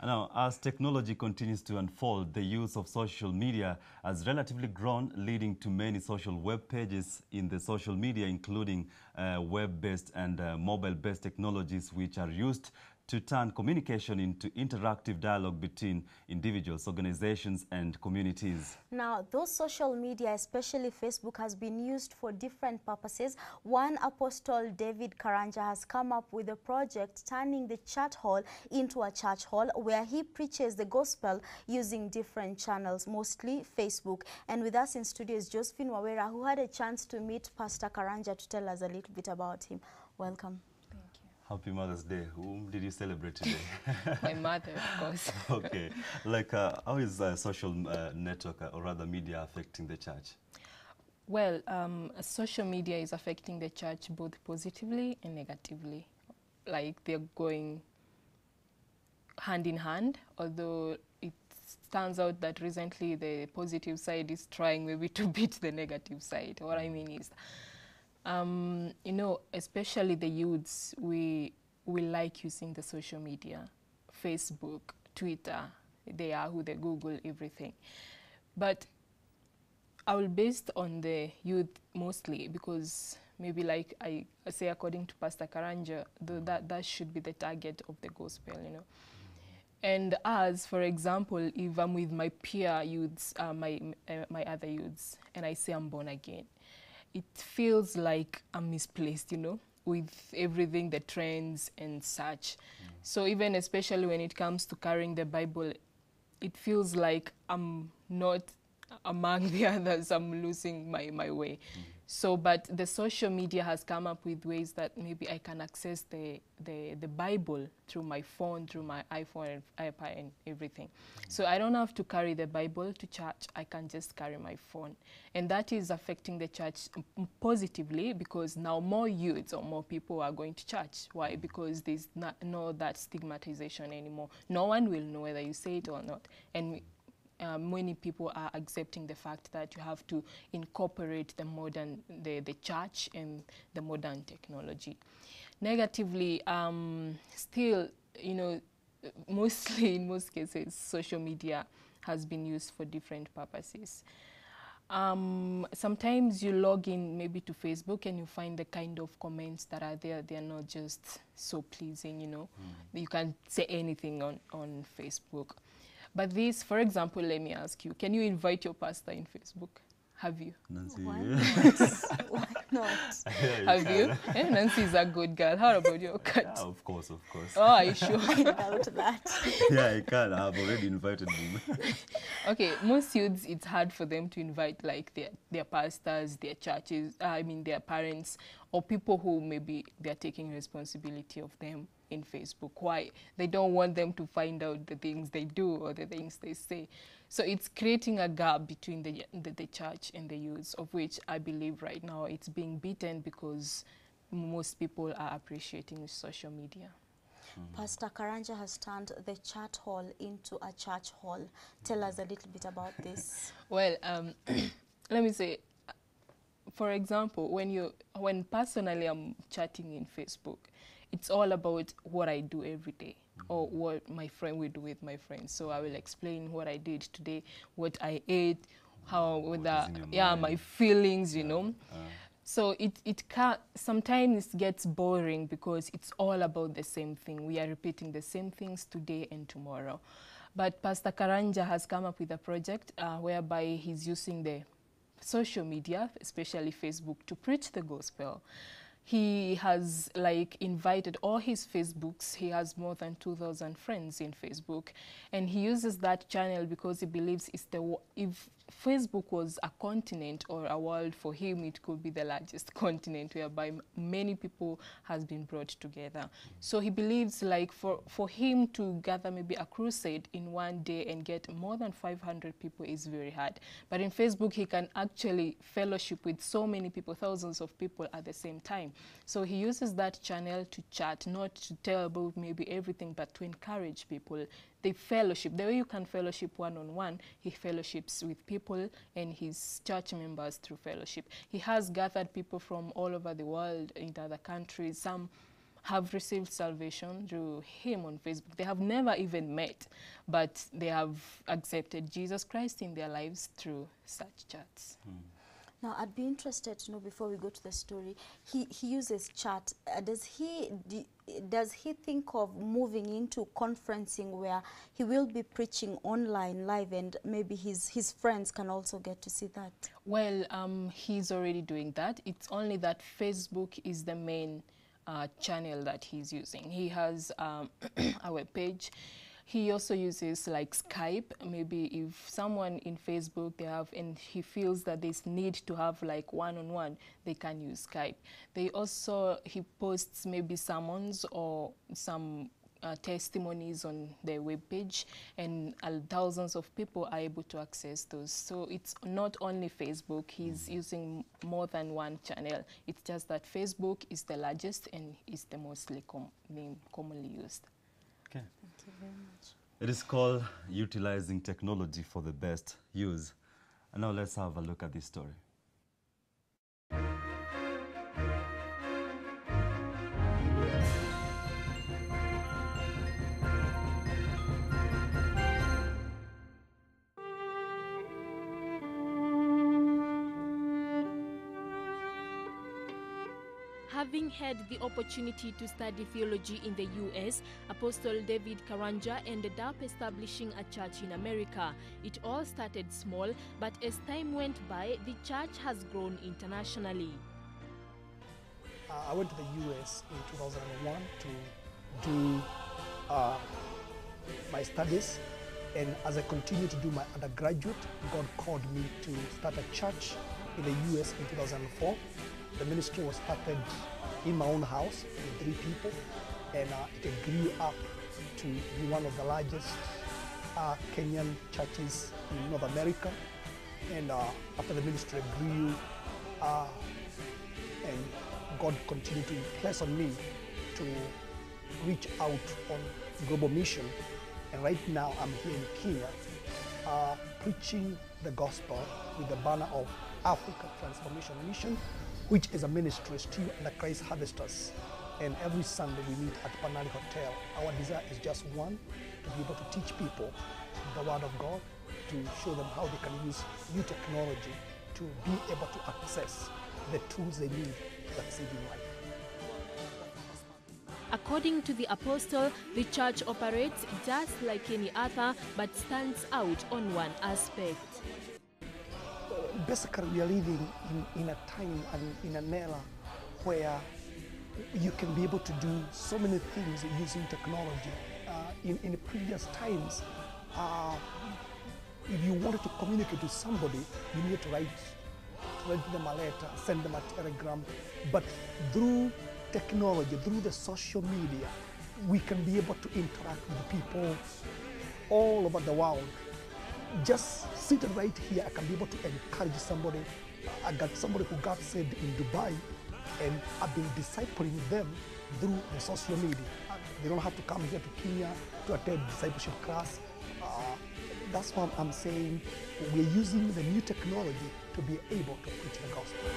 Now, as technology continues to unfold, the use of social media has relatively grown, leading to many social web pages in the social media, including web-based and mobile-based technologies, which are used to turn communication into interactive dialogue between individuals, organizations, and communities. Now, those social media, especially Facebook, has been used for different purposes. One apostle, David Karanja, has come up with a project turning the chat hall into a church hall where he preaches the gospel using different channels, mostly Facebook. And with us in studio is Josephine Wawera, who had a chance to meet Pastor Karanja to tell us a little bit about him. Welcome. Happy Mother's Day. Whom did you celebrate today? My mother, of course. Okay. Like, how is social network, or rather media, affecting the church? Well, social media is affecting the church both positively and negatively. Like, they're going hand in hand, although it turns out that recently the positive side is trying maybe to beat the negative side. What I mean is, you know, especially the youths, we like using the social media, Facebook, Twitter, the Yahoo, the Google, everything. But I will base on the youth mostly because maybe like I say according to Pastor Karanja, that should be the target of the gospel, you know. And as, for example, if I'm with my peer youths, my other youths, and I say I'm born again, it feels like I'm misplaced, you know, with everything, the trends and such. So even especially when it comes to carrying the Bible, it feels like I'm not among the others, I'm losing my way. So, but the social media has come up with ways that maybe I can access the Bible through my phone, through my iPhone and iPad and everything. So I don't have to carry the Bible to church, I can just carry my phone. And that is affecting the church positively because now more youths or more people are going to church. Why? Because there's no that stigmatization anymore. No one will know whether you say it or not. And many people are accepting the fact that you have to incorporate the modern, the church and the modern technology. Negatively, still, you know, mostly in most cases, social media has been used for different purposes. Sometimes you log in maybe to Facebook and you find the kind of comments that are there, they're not just so pleasing, you know. You can't say anything on Facebook. But this, for example, let me ask you, can you invite your pastor in Facebook? Have you? Nancy, Why not? Why not? Have you? Yeah, Nancy is a good girl. How about your cat? Yeah, of course, of course. Oh, are you sure? I doubt that. Yeah, I can. I've already invited them. Okay, most youths, it's hard for them to invite like their pastors, their churches, I mean their parents, or people who maybe they're taking responsibility of them in Facebook. Why? They don't want them to find out the things they do or the things they say. So it's creating a gap between the church and the youths, of which I believe right now it's being beaten because most people are appreciating social media. Pastor Karanja has turned the chat hall into a church hall. Tell us a little bit about this. Well, let me say, for example, when personally I'm chatting in Facebook, it's all about what I do every day or what my friend will do with my friends. So I will explain what I did today, what I ate, how, my feelings, you know. So it can sometimes gets boring because it's all about the same thing. We are repeating the same things today and tomorrow. But Pastor Karanja has come up with a project whereby he's using the social media, especially Facebook, to preach the gospel. He has like invited all his Facebooks. He has more than 2,000 friends in Facebook, and he uses that channel because he believes it's if Facebook was a continent or a world, for him it could be the largest continent whereby many people has been brought together. So he believes like for him to gather maybe a crusade in one day and get more than 500 people is very hard. But in Facebook he can actually fellowship with so many people, thousands of people at the same time. So he uses that channel to chat, not to tell about maybe everything, but to encourage people. They fellowship. The way you can fellowship one-on-one, he fellowships with people and his church members through fellowship. He has gathered people from all over the world, in other countries. Some have received salvation through him on Facebook. They have never even met, but they have accepted Jesus Christ in their lives through such chats. Now, I'd be interested to know, before we go to the story, he uses chat. Does he think of moving into conferencing where he will be preaching online live, and maybe his friends can also get to see that? Well, he's already doing that. It's only that Facebook is the main channel that he's using. He has a web page. He also uses like Skype. Maybe if someone in Facebook they have, and he feels that there's need to have like one-on-one, they can use Skype. He posts maybe sermons or some testimonies on their webpage, and thousands of people are able to access those. So it's not only Facebook, he's using more than one channel. It's just that Facebook is the largest and is the mostly commonly used. Okay. Thank you very much. It is called utilizing technology for the best use. And now let's have a look at this story. Having had the opportunity to study theology in the US, Apostle David Karanja ended up establishing a church in America. It all started small, but as time went by, the church has grown internationally. I went to the US in 2001 to do my studies, and as I continued to do my undergraduate, God called me to start a church in the US in 2004. The ministry was started in my own house with 3 people, and it grew up to be one of the largest Kenyan churches in North America. And after the ministry grew, and God continued to impress on me to reach out on global mission. And right now I'm here in Kenya preaching the gospel with the banner of Africa Transformation Mission, which is a ministry still under Christ Harvesters. And every Sunday we meet at Panari Hotel. Our desire is just one, to be able to teach people the Word of God, to show them how they can use new technology to be able to access the tools they need to succeed in life. According to the apostle, the church operates just like any other, but stands out on one aspect. Basically, we are living in a time and in an era where you can be able to do so many things using technology. In previous times, if you wanted to communicate with somebody, you needed to write them a letter, send them a telegram. But through technology, through the social media, we can be able to interact with people all over the world. Just sitting right here, I can be able to encourage somebody. I got somebody who got saved in Dubai, and I've been discipling them through the social media. They don't have to come here to Kenya to attend discipleship class. That's what I'm saying. We're using the new technology to be able to preach the gospel.